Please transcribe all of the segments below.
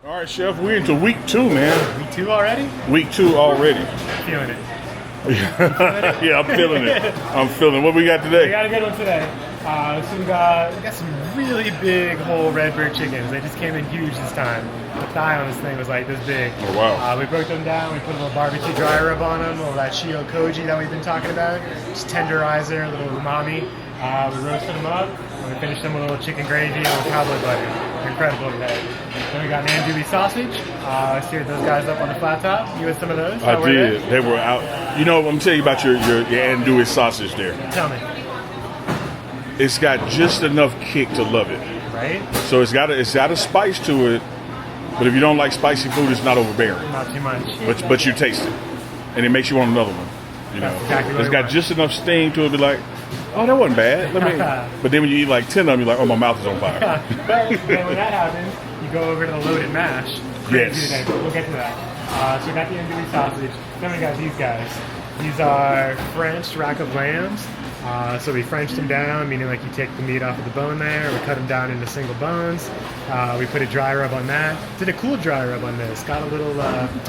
All right, Chef, we're into week 2, man. Week 2 already? Week 2 already. Feeling it. Yeah, I'm feeling it. I'm feeling it. What we got today? We got a good one today. So we got some really big whole Redbird chickens. They just came in huge this time. The thigh on this thing was like this big. Oh, wow. We broke them down. We put a little barbecue dry rub on them, a little of that shio koji that we've been talking about. Just tenderizer, a little umami. We roasted them up, and we finished them with a little chicken gravy and a little cowboy butter. They're incredible today. Then we got an andouille sausage. I steered those guys up on the flat top. You had some of those? I did. They were out. You know, I'm going to tell you about your andouille sausage there. Tell me. It's got just enough kick to love it. Right? So it's got a spice to it, but if you don't like spicy food, it's not overbearing. Not too much. But you taste it, and it makes you want another one. You know, exactly it's got just enough sting to it. Be like, oh, that wasn't bad. But then when you eat like 10 of them, you're like, oh, my mouth is on fire. But then when that happens, you go over to the loaded mash. Yes. We'll get to that. So we got the andouille sausage. Then we got these guys. These are French rack of lambs. So we Frenched them down, meaning like you take the meat off of the bone there. We cut them down into single bones. We put a dry rub on that. Did a cool dry rub on this. Got a little,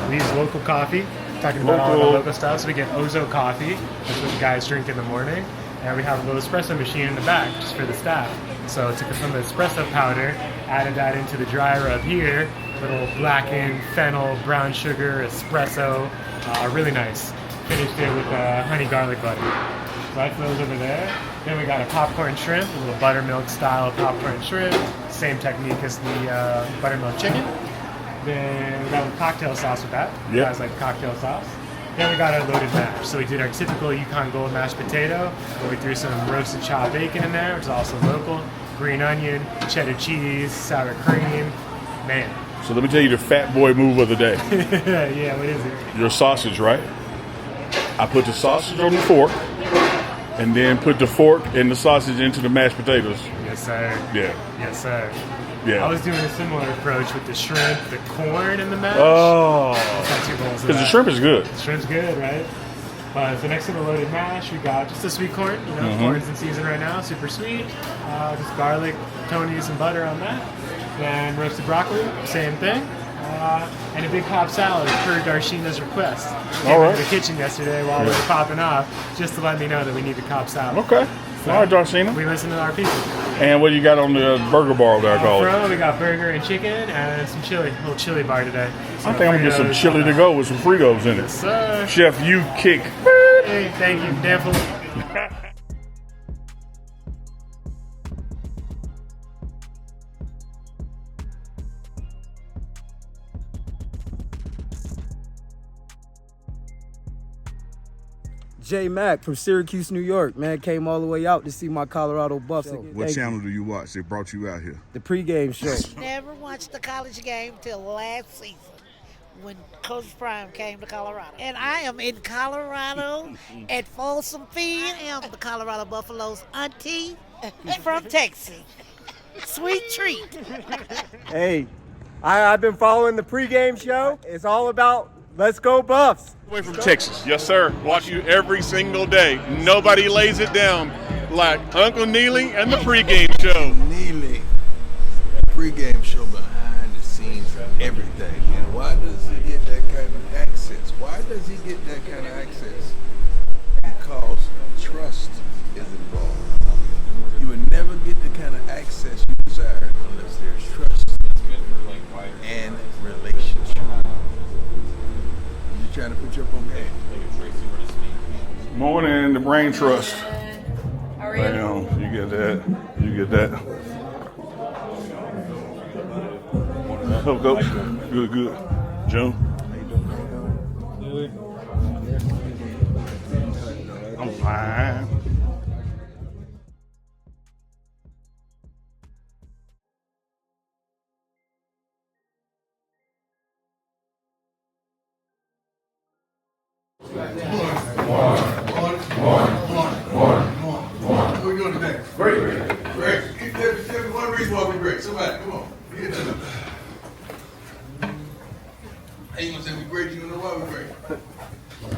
we use local coffee. Talking about all the local stuff. So we get Ozo coffee. That's what the guys drink in the morning. And we have a little espresso machine in the back just for the staff. So took some of the espresso powder, added that into the dry rub here. Little blackened fennel, brown sugar, espresso. Really nice. Finished it with honey garlic butter. So that's those over there. Then we got a popcorn shrimp, a little buttermilk style popcorn shrimp. Same technique as the buttermilk chicken. Then we got a cocktail sauce with that. Yeah. You guys like cocktail sauce. Then we got our loaded mash. So we did our typical Yukon Gold mashed potato, where we threw some roasted chopped bacon in there, which is also local, green onion, cheddar cheese, sour cream. Man. So let me tell you the fat boy move of the day. Yeah, what is it? Your sausage, right? I put the sausage on the fork, and then put the fork and the sausage into the mashed potatoes. Yes, sir. Yeah. Yes, sir. Yeah. I was doing a similar approach with the shrimp, the corn, and the mash. Oh. Got 2 bowls of Because the that. shrimp is good. The shrimp's good, right? So next to the loaded mash, we got just the sweet corn. You know, corn's in season right now, super sweet. Just garlic, Tony, some butter on that. Then roasted broccoli, same thing. And a big Cobb salad per Darshina's request. All right. In the kitchen yesterday while we were popping off, just to let me know that we need the Cobb salad. Okay. So all right, Darcina. We listen to our people. And what do you got on the burger bar there, I call it? Bro, we got burger and chicken and some chili. A little chili bar today. So I think I'm going to get some chili to go with some Fritos in it. Yes, sir. Chef, you kick. Hey, thank you. Damn fool. J Mac from Syracuse, New York, man, came all the way out to see my Colorado Buffs. What channel do you watch? They brought you out here. The pregame show. Never watched the college game till last season when Coach Prime came to Colorado. And I am in Colorado at Folsom Field. I am the Colorado Buffaloes auntie from Texas. Sweet treat. Hey, I've been following the pregame show. It's all about let's go Buffs. Way from Texas. Yes, sir. Watch you every single day. Nobody lays it down like Uncle Neely and the pregame show. Neely, pregame show behind the scenes of everything. And why does he get that kind of access? Why does he get that kind of access? Because trust is involved. You would never get the kind of access you desire unless there's trust and relationship. Trying to put you up on game. Morning, the brain trust. How are you? Bam, you get that. You get that. Hello, Coach. Good, good. June. I'm fine. How we doing today? Great. Tell me one reason why we're great. Somebody, come on. Get that up. Hey, you gonna say we're great? You don't know why we're great.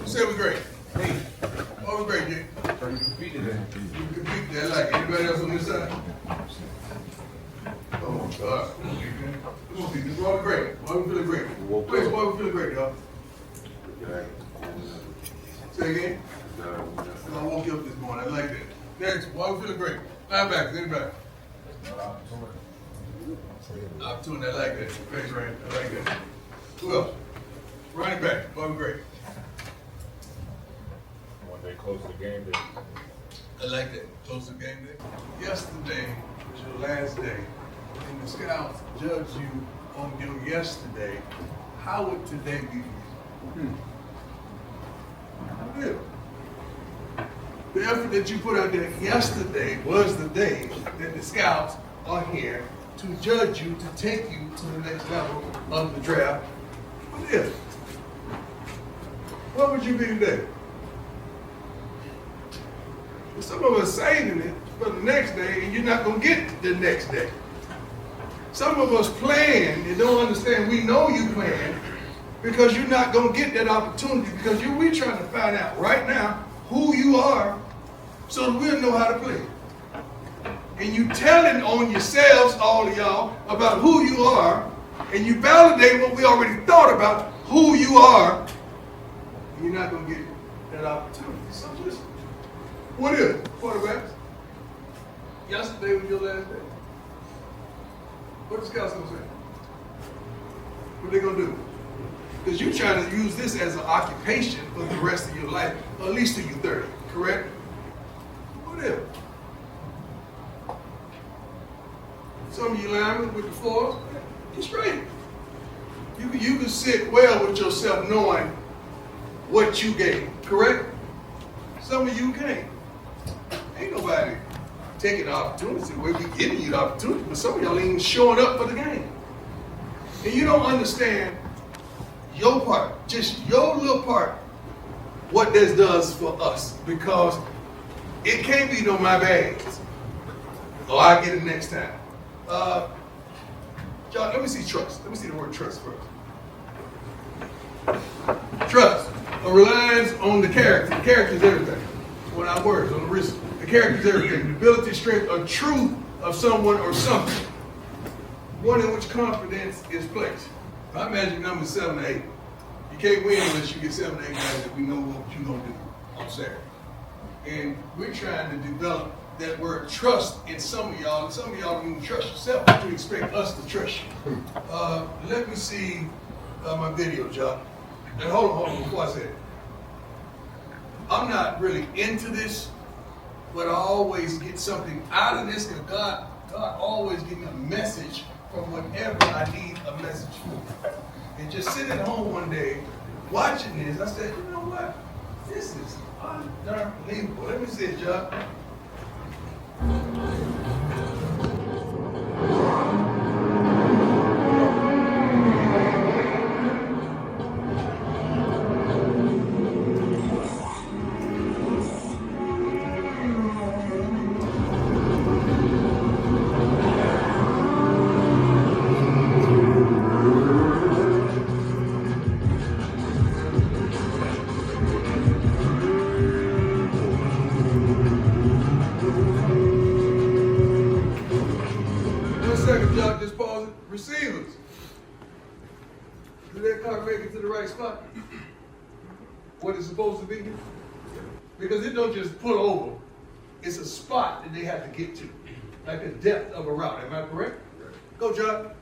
Who said we're great? Hey, why we're great, Jay? You can beat that. I like it. Anybody else on this side? Why Come on, God. Come on, people. Boy, great. Boy, we feeling great. Please, boy, we feeling great, dog. Say again? I woke you up this morning. I like that. Next, boy, we feeling great. Linebackers, anybody? Opportunity, I like that. Thanks, Rand. I like that. Who else? Running back, boy, we great. When they close the game, they I like that. Close the game day. Yesterday was your last day, and the scouts judge you on your yesterday. How would today be for you? Yeah. The effort that you put out there yesterday was the day that the scouts are here to judge you, to take you to the next level of the draft. What is? What would you be today? Some of us saving it for the next day, and you're not going to get the next day. Some of us plan and don't understand. We know you plan because you're not going to get that opportunity because we're trying to find out right now who you are so that we'll know how to play. And you telling on yourselves, all of y'all, about who you are, and you validate what we already thought about who you are, and you're not going to get that opportunity. So just, what is it, quarterbacks? Yesterday was your last day. What the scouts gonna say? What they gonna do? Because you're trying to use this as an occupation for the rest of your life, at least till you're 30, correct? Whatever. Some of you linemen with the fours, you're straight. You can sit well with yourself knowing what you gave, correct? Some of you can't. Ain't nobody taking the opportunity. We'll be giving you the opportunity, but some of y'all ain't even showing up for the game. And you don't understand your part, just your little part, what this does for us. Because it can't be no my bags. Oh, I'll get it next time. John, let me see trust. Let me see the word trust first. Trust relies on the character. The character is everything. What our words on the wrist. The character is everything. The ability, strength, or truth of someone or something. One in which confidence is placed. My magic number is 7 or 8. You can't win unless you get 7 or 8 guys that we know what you're going to do on Saturday. And we're trying to develop that word trust in some of y'all, and some of y'all don't even trust yourself to expect us to trust you. Let me see my video, John. And hold on, before I say it. I'm not really into this, but I always get something out of this because God always gives me a message from whatever I need a message for. And just sitting at home one day, watching this, I said, you know what? This is unbelievable. Let me see it, John. Just pause it. Receivers. Did that car make it to the right spot? What it's supposed to be? Because it don't just pull over. It's a spot that they have to get to. Like the depth of a route. Am I correct? Go, John.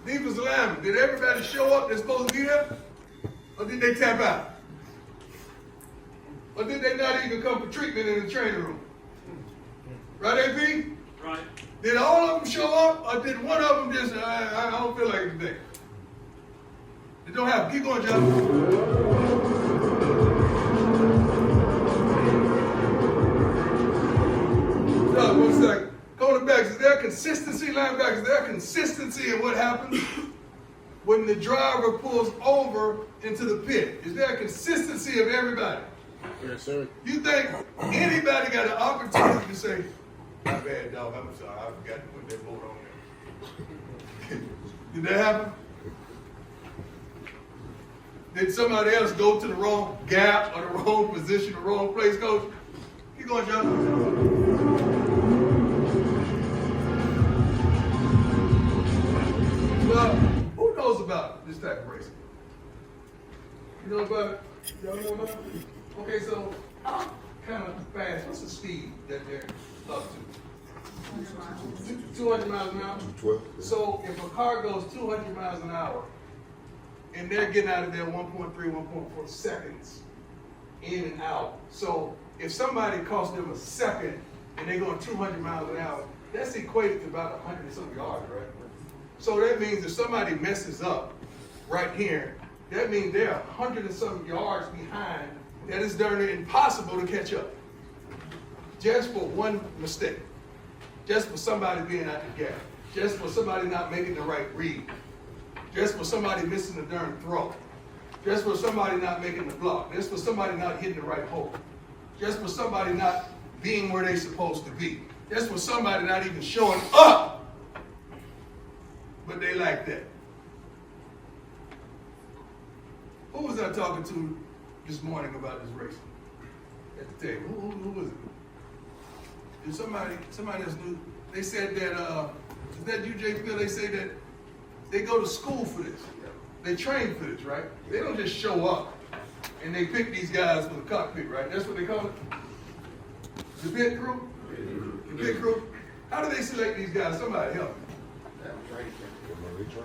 Defensive lineman, did everybody show up that's supposed to be there? Or did they tap out? Or did they not even come for treatment in the training room? Right, AP? Right. Did all of them show up, or did one of them just, I don't feel like it today? It don't happen. Keep going, John. John, 1 second. Quarterbacks, is there consistency, linebackers? Is there consistency in what happens when the driver pulls over into the pit? Is there a consistency of everybody? Yes, sir. You think anybody got an opportunity to say, my bad, dog, I'm sorry, I forgot to put that boat on there. Did that happen? Did somebody else go to the wrong gap or the wrong position, the wrong place, coach? Keep going, John. Well, who knows about this type of racing? You know about it? Y'all know about it? Okay, so how kind of fast, what's the speed that they're up to? 200 miles an hour? 12. So if a car goes 200 miles an hour, and they're getting out of there 1.3, 1.4 seconds in and out. So if somebody costs them a second and they're going 200 miles an hour, that's equated to about 100 and some yards, right? So that means if somebody messes up right here, that means they're 100 and some yards behind. That is darn near impossible to catch up. Just for one mistake. Just for somebody being out the gap. Just for somebody not making the right read. Just for somebody missing the darn throw. Just for somebody not making the block. Just for somebody not hitting the right hole. Just for somebody not being where they're supposed to be. Just for somebody not even showing up. But they like that. Who was I talking to this morning about this race? At the table. Who was it? Did somebody else knew? They said that, is that you, J. Phil? They say that they go to school for this. They train for this, right? They don't just show up and they pick these guys for the cockpit, right? That's what they call it? The pit crew? The pit crew? How do they select these guys? Somebody help me.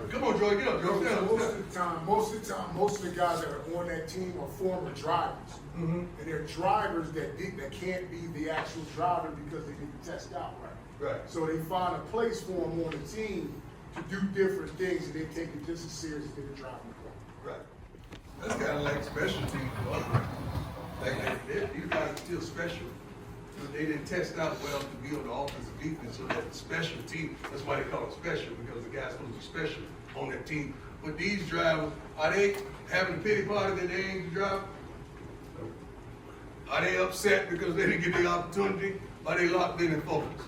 Come on, Joy, get up, Joy. Most of the guys that are on that team are former drivers. Mm-hmm. And they're drivers that can't be the actual driver because they didn't test out right. Right. So they find a place for them on the team to do different things, and they take it just as serious as they can drive the car. Right. That's kind of like special team. Like these guys are still special. They didn't test out well to be on the offensive defense, so that special team, that's why they call it special, because the guys supposed to be special on that team. But these drivers, are they having a pity party that they ain't driving? Are they upset because they didn't get the opportunity? Are they locked in and focused?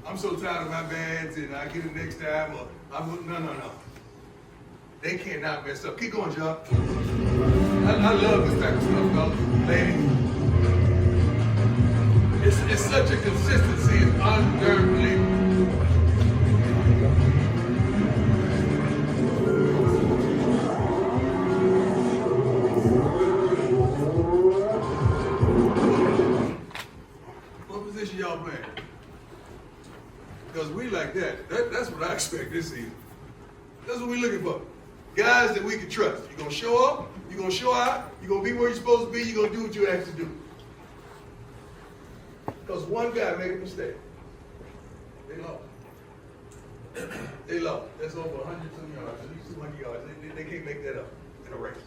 I'm so tired of my bads and I get it next time, or no. They cannot mess up. Keep going, John. I love this type of stuff, fellas, ladies. It's such a consistency, it's unbelievable. What position y'all playing? Because we like that. That's what I expect this season. That's what we're looking for. Guys that we can trust. You're going to show up, you're going to show out, you're going to be where you're supposed to be, you're going to do what you actually do. Because one guy made a mistake. They lost. They lost. That's over 100-some yards, at least 200 yards. They can't make that up in a race.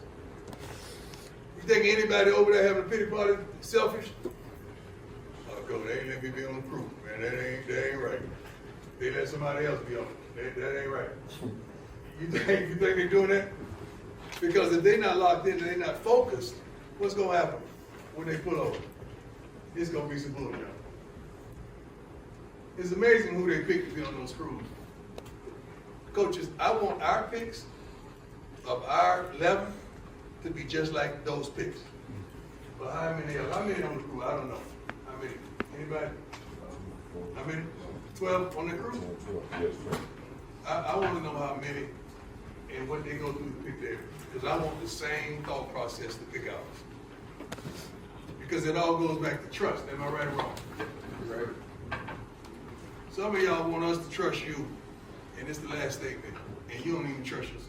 You think anybody over there having a pity party selfish? Oh, go, they ain't let me be on the crew, man. That ain't right. They let somebody else be on it. That ain't right. You think they're doing that? Because if they're not locked in and they're not focused, what's going to happen when they pull over? It's going to be some bullshit. It's amazing who they pick to be on those crews. Coaches, I want our picks of our 11 to be just like those picks. But how many on the crew? I don't know. How many? Anybody? How many? 12 on the crew? Yes, sir. I want to know how many and what they go through to pick there. Because I want the same thought process to pick ours. Because it all goes back to trust. Am I right or wrong? Right. Some of y'all want us to trust you, and it's the last statement, and you don't even trust yourself.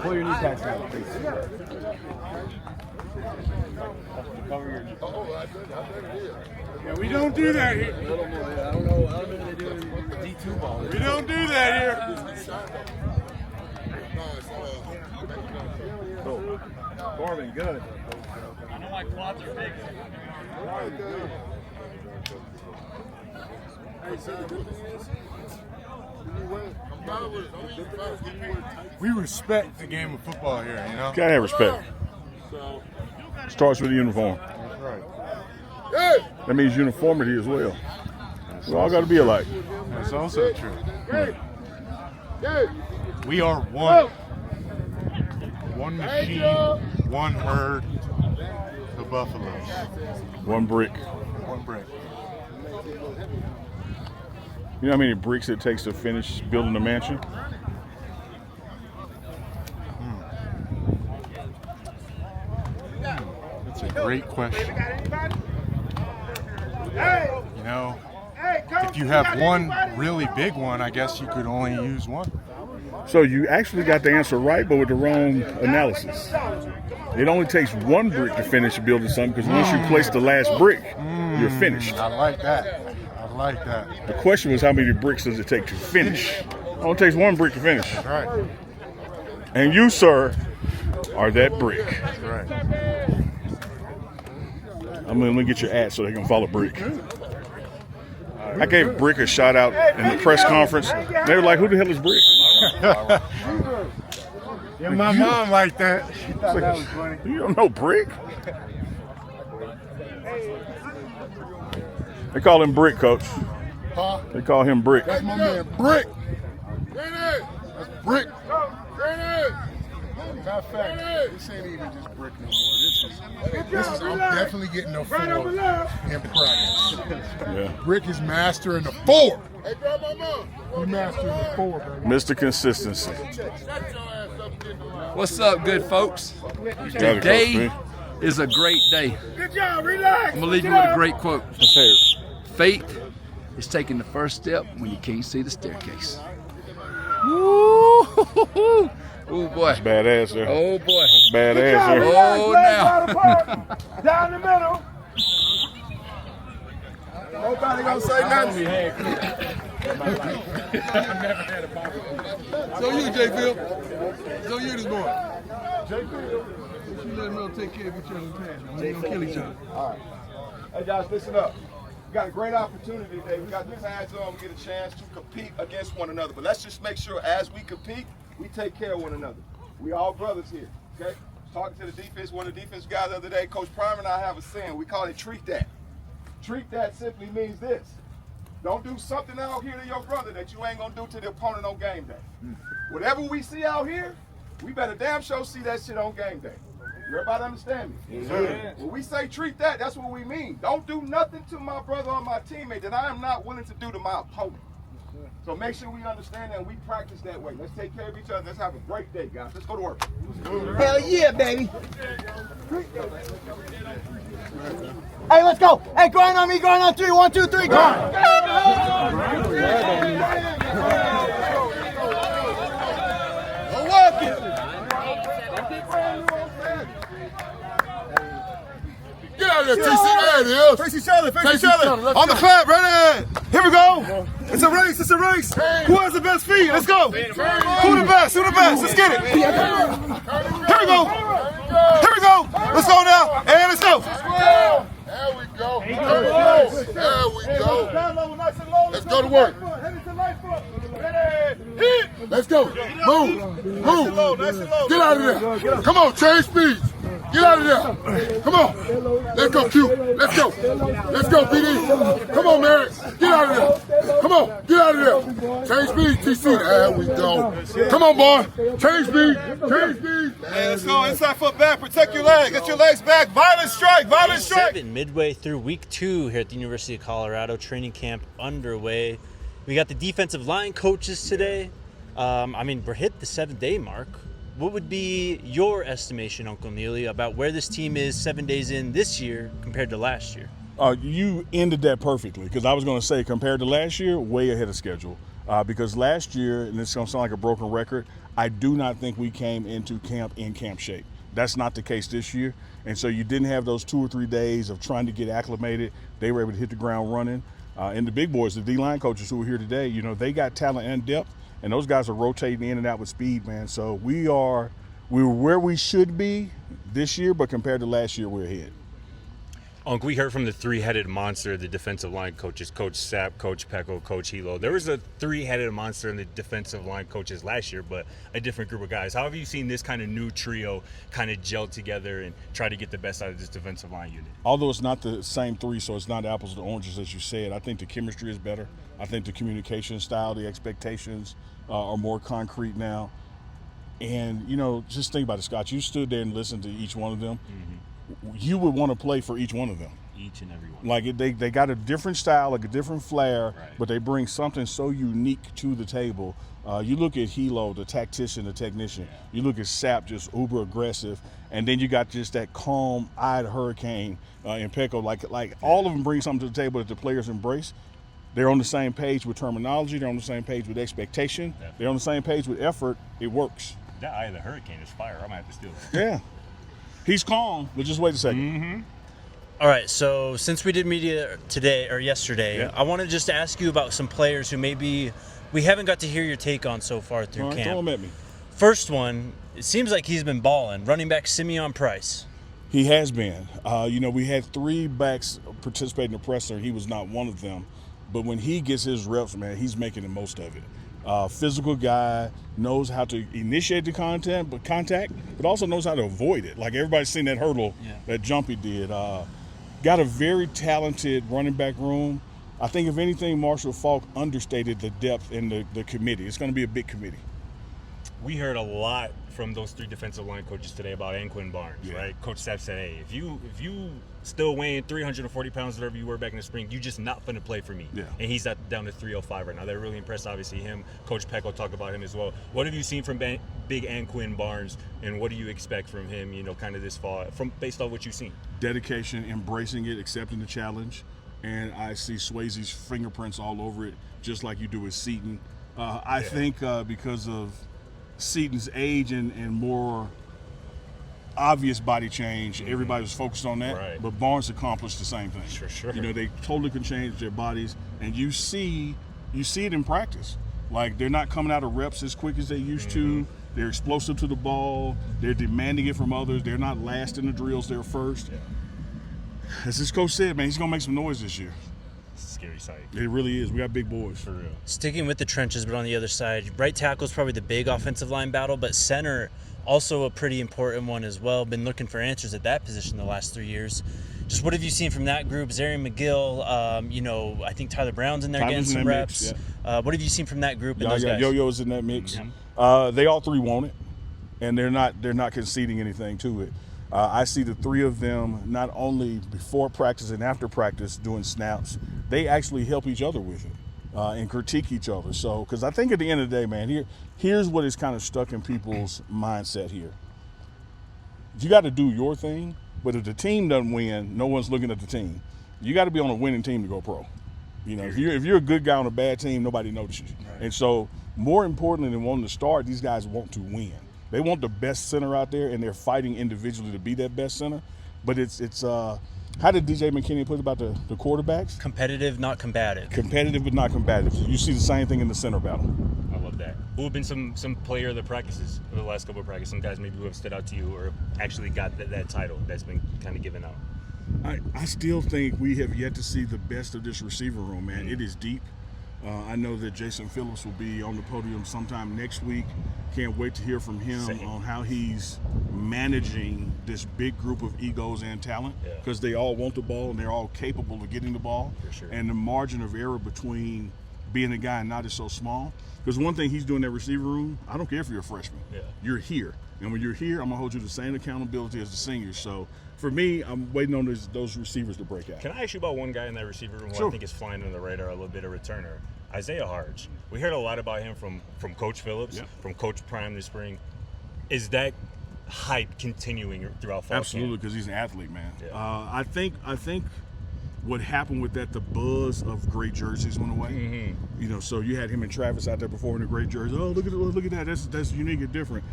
Pull your knee pads down, please. Yeah, we don't do that here. I don't know if they do it in D2 ball. We don't do that here. Gorman, good. I know my quads are big. We respect the game of football here, you know? Gotta have respect. Starts with the uniform. That's right. That means uniformity as well. We all got to be alike. That's also true. We are one. One machine, one herd, the Buffaloes. One brick. One brick. You know how many bricks it takes to finish building a mansion? That's a great question. You know, if you have one really big one, I guess you could only use one. So you actually got the answer right, but with the wrong analysis. It only takes one brick to finish building something, because once you place the last brick, you're finished. I like that. I like that. The question was, how many bricks does it take to finish? It only takes one brick to finish. That's right. And you, sir, are that brick. That's right. I'm gonna get your ad so they can follow Brick. I gave Brick a shout out in the press conference. They were like, "Who the hell is Brick?" Yeah, my mom liked that. She thought that was funny. You don't know Brick? They call him Brick, Coach. Huh? They call him Brick. That's my man, Brick. That's Brick. Matter of fact, this ain't even just Brick no more. I'm definitely getting a 4 in practice. Yeah. Brick is mastering the 4. He mastering the 4, baby. Mr. Consistency. What's up, good folks? Today is a great day. Good job, relax. I'm gonna leave you with a great quote. Faith is taking the first step when you can't see the staircase. Woo! Oh boy. That's badass, sir. Oh boy. That's badass, sir. Oh now. Down the middle. Nobody gonna say nothing. So you, J. Phil. So you this morning. J. Phil. You let them know take care of each other in past. We ain't gonna kill each other. All right. Hey, guys, listen up. We got a great opportunity today. We got the pads on. We get a chance to compete against one another. But let's just make sure as we compete, we take care of one another. We all brothers here, okay? Talking to the defense, one of the defense guys the other day, Coach Prime and I have a saying. We call it treat that. Treat that simply means this. Don't do something out here to your brother that you ain't gonna do to the opponent on game day. Whatever we see out here, we better damn sure see that shit on game day. Everybody understand me? Yes, sir. When we say treat that, that's what we mean. Don't do nothing to my brother or my teammate that I am not willing to do to my opponent. So make sure we understand that and we practice that way. Let's take care of each other. Let's have a great day, guys. Let's go to work. Hell yeah, baby. Hey, let's go. Hey, grind on me, grind on 3. 1, 2, 3, grind. Get out of there, TC. There it is. Face each other, face each other. On the clap, ready? Here we go. It's a race, it's a race. Who has the best feet? Let's go. Who the best? Who the best? Let's get it. Here we go. Here we go. Let's go now. And let's go. There we go. There we go. Let's go to work. Let's go. Move. Move. Get out of there. Come on, change speeds. Get out of there. Come on. Let's go, Q. Let's go. Let's go, PD. Come on, Merrick. Get out of there. Come on. Get out of there. Change speed, TC. There we go. Come on, boy. Change speed. Change speed. Hey, let's go. Inside foot back. Protect your leg. Get your legs back. Violent strike. Violent strike. 7, midway through week 2 here at the University of Colorado. Training camp underway. We got the defensive line coaches today. We're hit the 7-day mark. What would be your estimation, Uncle Neely, about where this team is 7 days in this year compared to last year? You ended that perfectly, because I was going to say, compared to last year, way ahead of schedule. because last year, and it's going to sound like a broken record, I do not think we came into camp in camp shape. That's not the case this year. And so you didn't have those 2 or 3 days of trying to get acclimated. They were able to hit the ground running. And the big boys, the D-line coaches who are here today, you know, they got talent and depth, and those guys are rotating in and out with speed, man. So we were where we should be this year, but compared to last year, we're ahead. Unc, we heard from the three-headed monster, the defensive line coaches, Coach Sapp, Coach Pecco, Coach Hilo. There was a three-headed monster in the defensive line coaches last year, but a different group of guys. How have you seen this kind of new trio kind of gel together and try to get the best out of this defensive line unit? Although it's not the same three, so it's not apples to oranges, as you said, I think the chemistry is better. I think the communication style, the expectations are more concrete now. And, you know, just think about it, Scott. You stood there and listened to each one of them. Mm-hmm. You would want to play for each one of them. Each and every one. Like they got a different style, like a different flair, right, but they bring something so unique to the table. You look at Hilo, the tactician, the technician. Yeah. You look at Sapp, just uber aggressive, and then you got just that calm-eyed hurricane in Pecco. Like all of them bring something to the table that the players embrace. They're on the same page with terminology. They're on the same page with expectation. Definitely. They're on the same page with effort. It works. That eye of the hurricane is fire. I'm gonna have to steal it. Yeah. He's calm, but just wait a second. Mm-hmm. All right, so since we did media today or yesterday, yeah, I want to just ask you about some players who maybe we haven't got to hear your take on so far through camp. Throw them at me. First one, it seems like he's been balling. Running back Simeon Price. He has been. You know, we had 3 backs participate in the presser. He was not one of them. But when he gets his reps, man, he's making the most of it. Physical guy, knows how to initiate the contact, but also knows how to avoid it. Like everybody's seen that hurdle, that jump he did. Got a very talented running back room. I think, if anything, Marshall Faulk understated the depth in the committee. It's going to be a big committee. We heard a lot from those 3 defensive line coaches today about Anquin Barnes, right? Coach Sapp said, hey, if you still weighing 340 pounds, whatever you were back in the spring, you just not going to play for me. Yeah. And he's down to 305 right now. They're really impressed, obviously, him. Coach Pecco talked about him as well. What have you seen from big Anquin Barnes, and what do you expect from him, you know, kind of this fall, based on what you've seen? Dedication, embracing it, accepting the challenge. And I see Swayze's fingerprints all over it, just like you do with Seaton. I think because of Seaton's age and more obvious body change, everybody was focused on that. Right. But Barnes accomplished the same thing. Sure. You know, they totally can change their bodies, and you see it in practice. Like, they're not coming out of reps as quick as they used to. They're explosive to the ball. They're demanding it from others. They're not last in the drills. They're first. Yeah. As this coach said, man, he's going to make some noise this year. Scary sight. It really is. We got big boys. For real. Sticking with the trenches, but on the other side, right tackle is probably the big offensive line battle, but center also a pretty important one as well. Been looking for answers at that position the last 3 years. Just what have you seen from that group? Zarian McGill, you know, I think Tyler Brown's in there getting some reps. Mix, yeah. What have you seen from that group and those guys? Yo-Yo's in that mix. Mm-hmm. They all 3 want it, and they're not conceding anything to it. I see the 3 of them not only before practice and after practice doing snaps, they actually help each other with it and critique each other. So, because I think at the end of the day, man, here's what is kind of stuck in people's mindset here. You got to do your thing, but if the team doesn't win, no one's looking at the team. You got to be on a winning team to go pro. You know, if you're a good guy on a bad team, nobody notices you. Right. And so, more importantly than wanting to start, these guys want to win. They want the best center out there, and they're fighting individually to be that best center. But it's how did DJ McKinney put it about the quarterbacks? Competitive, not combative. Competitive, but not combative. You see the same thing in the center battle. I love that. Who have been some player of the practices, of the last couple of practices? Some guys maybe who have stood out to you or actually got that title that's been kind of given out? I still think we have yet to see the best of this receiver room, man. Mm-hmm. It is deep. I know that Jason Phillips will be on the podium sometime next week. Can't wait to hear from him on how he's managing this big group of egos and talent, because they all want the ball and they're all capable of getting the ball. For sure. And the margin of error between being a guy and not is so small. Because one thing he's doing in that receiver room, I don't care if you're a freshman. Yeah. You're here. And when you're here, I'm going to hold you to the same accountability as the seniors. So for me, I'm waiting on those receivers to break out. Can I ask you about one guy in that receiver room who I think is flying under the radar a little bit, a returner? Isaiah Harge. We heard a lot about him from Coach Phillips, from Coach Prime this spring. Is that hype continuing throughout fall Absolutely, because he's an athlete, man. Yeah. I think what happened with that, the buzz of great jerseys went away. You know, so you had him and Travis out there performing the great jersey. Oh, look at that. That's unique and different.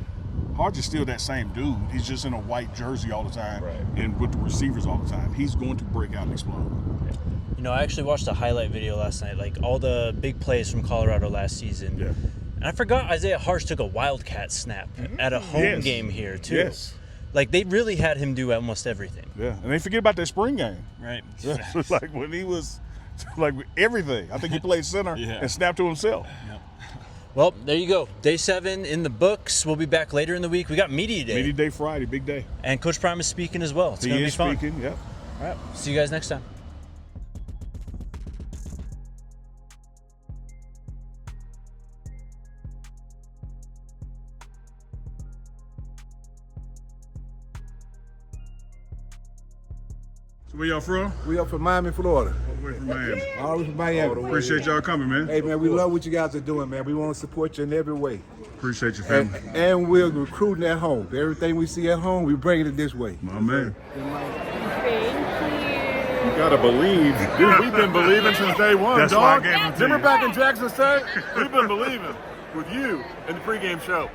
Hodge is still that same dude. He's just in a white jersey all the time and with the receivers all the time. He's going to break out and explode. You know, I actually watched a highlight video last night, like all the big plays from Colorado last season. Yeah. And I forgot Isaiah Harsh took a Wildcat snap at a home game here, too. Yes. Like, they really had him do almost everything. Yeah, and they forget about that spring game. Right. Yeah. Like when he was, like everything. I think he played center and snapped to himself. Yep. Well, there you go. Day 7 in the books. We'll be back later in the week. We got Media Day. Media Day Friday, big day. And Coach Prime is speaking as well. It's going to be fun. Speaking, yep. All right. See you guys next time. Where y'all from? We up from Miami, Florida. All the way from Miami. All the way from Miami. Appreciate y'all coming, man. Hey, man, we love what you guys are doing, man. We want to support you in every way. Appreciate your family. And we're recruiting at home. Everything we see at home, we bring it this way. My man. You gotta believe. Dude, we've been believing since day one, That's why I dog. gave them to Remember you. back in Jackson State? We've been believing with you in the pregame show.